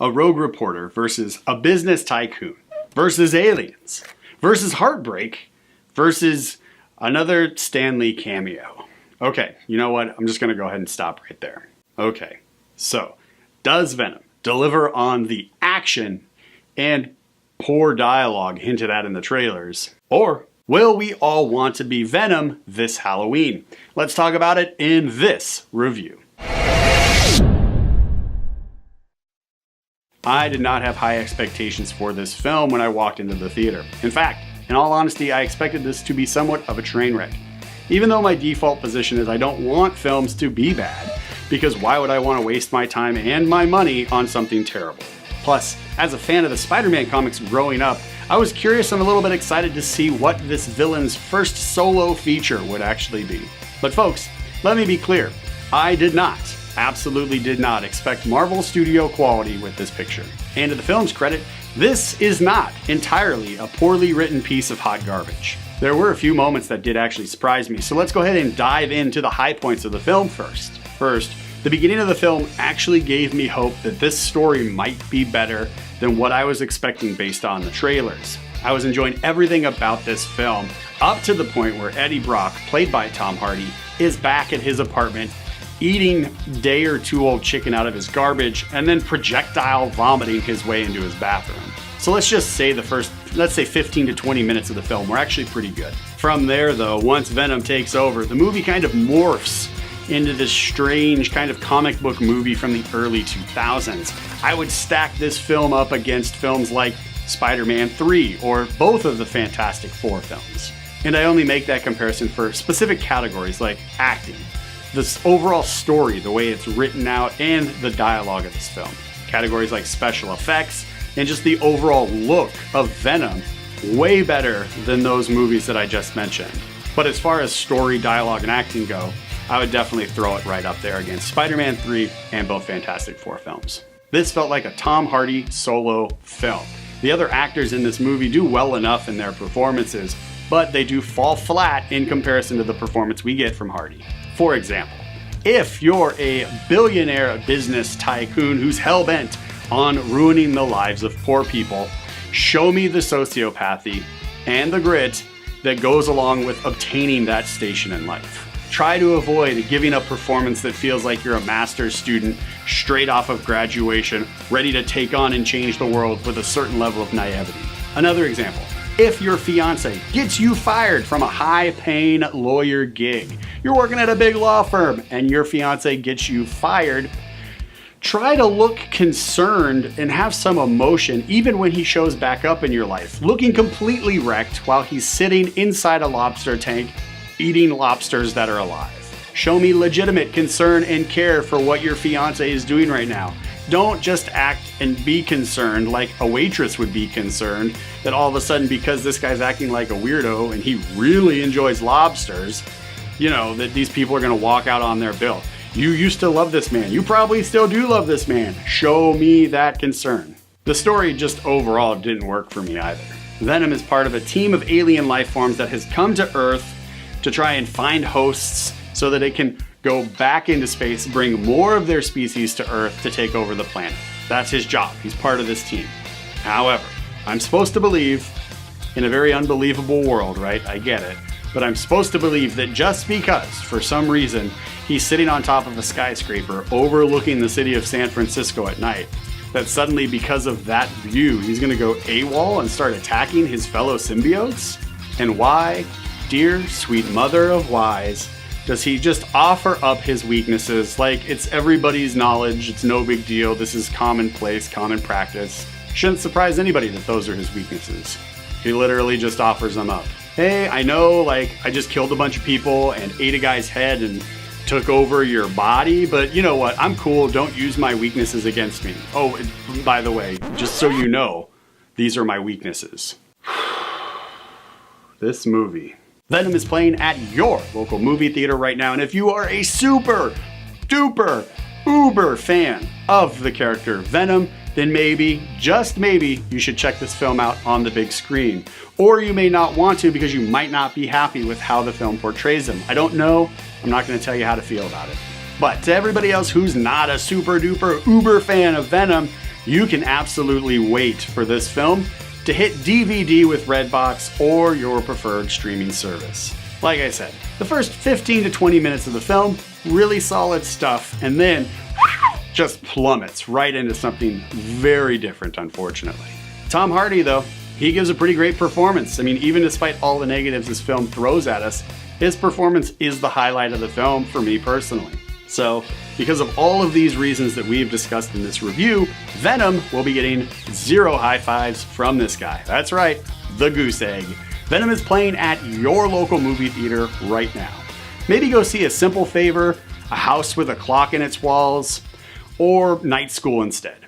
a rogue reporter versus a business tycoon versus aliens versus heartbreak versus another Stan Lee cameo. Okay, you know what? I'm just gonna go ahead and stop right there. Okay, so does Venom deliver on the action and poor dialogue hinted at in the trailers? Or will we all want to be Venom this Halloween? Let's talk about it in this review. I did not have high expectations for this film when I walked into the theater. In fact, in all honesty, I expected this to be somewhat of a train wreck. Even though my default position is I don't want films to be bad, because why would I want to waste my time and my money on something terrible? Plus, as a fan of the Spider-Man comics growing up, I was curious and a little bit excited to see what this villain's first solo feature would actually be. But folks, let me be clear, I did not, absolutely did not expect Marvel Studio quality with this picture. And to the film's credit, this is not entirely a poorly written piece of hot garbage. There were a few moments that did actually surprise me, so let's go ahead and dive into the high points of the film first. First, the beginning of the film actually gave me hope that this story might be better than what I was expecting based on the trailers. I was enjoying everything about this film, up to the point where Eddie Brock, played by Tom Hardy, is back at his apartment eating day or two old chicken out of his garbage and then projectile vomiting his way into his bathroom. So let's just say the first, let's say 15 to 20 minutes of the film were actually pretty good. From there though, once Venom takes over, the movie kind of morphs into this strange kind of comic book movie from the early 2000s. I would stack this film up against films like Spider-Man 3 or both of the Fantastic Four films. And I only make that comparison for specific categories like acting, this overall story, the way it's written out, and the dialogue of this film. Categories like special effects and just the overall look of Venom, way better than those movies that I just mentioned. But as far as story, dialogue, and acting go, I would definitely throw it right up there against Spider-Man 3 and both Fantastic Four films. This felt like a Tom Hardy solo film. The other actors in this movie do well enough in their performances, but they do fall flat in comparison to the performance we get from Hardy. For example, if you're a billionaire business tycoon who's hell-bent on ruining the lives of poor people, show me the sociopathy and the grit that goes along with obtaining that station in life. Try to avoid giving a performance that feels like you're a master's student straight off of graduation, ready to take on and change the world with a certain level of naivety. Another example, if your fiance gets you fired from a high-paying lawyer gig, you're working at a big law firm and your fiance gets you fired, try to look concerned and have some emotion even when he shows back up in your life, looking completely wrecked while he's sitting inside a lobster tank eating lobsters that are alive. Show me legitimate concern and care for what your fiance is doing right now. Don't just act and be concerned like a waitress would be concerned that all of a sudden, because this guy's acting like a weirdo and he really enjoys lobsters, you know, that these people are gonna walk out on their bill. You used to love this man. You probably still do love this man. Show me that concern. The story just overall didn't work for me either. Venom is part of a team of alien life forms that has come to Earth to try and find hosts so that it can go back into space, bring more of their species to Earth to take over the planet. That's his job. He's part of this team. However, I'm supposed to believe in a very unbelievable world, right? I get it. But I'm supposed to believe that just because, for some reason, he's sitting on top of a skyscraper overlooking the city of San Francisco at night, that suddenly because of that view, he's gonna go AWOL and start attacking his fellow symbiotes? And why, dear sweet mother of whys, does he just offer up his weaknesses like it's everybody's knowledge, it's no big deal, this is commonplace, common practice? Shouldn't surprise anybody that those are his weaknesses. He literally just offers them up. Hey, I know, like, I just killed a bunch of people and ate a guy's head and took over your body, but you know what? I'm cool. Don't use my weaknesses against me. Oh, by the way, just so you know, these are my weaknesses. This movie. Venom is playing at your local movie theater right now, and if you are a super duper uber fan of the character Venom, then maybe, just maybe, you should check this film out on the big screen. Or you may not want to because you might not be happy with how the film portrays him. I don't know. I'm not going to tell you how to feel about it. But to everybody else who's not a super duper uber fan of Venom, you can absolutely wait for this film to hit DVD with Redbox or your preferred streaming service. Like I said, the first 15 to 20 minutes of the film, really solid stuff, and then just plummets right into something very different, unfortunately. Tom Hardy, though, he gives a pretty great performance. I mean, even despite all the negatives this film throws at us, his performance is the highlight of the film for me personally. So, because of all of these reasons that we've discussed in this review, Venom will be getting 0 high fives from this guy. That's right, the goose egg. Venom is playing at your local movie theater right now. Maybe go see A Simple Favor, A House with a Clock in Its Walls, or Night School instead.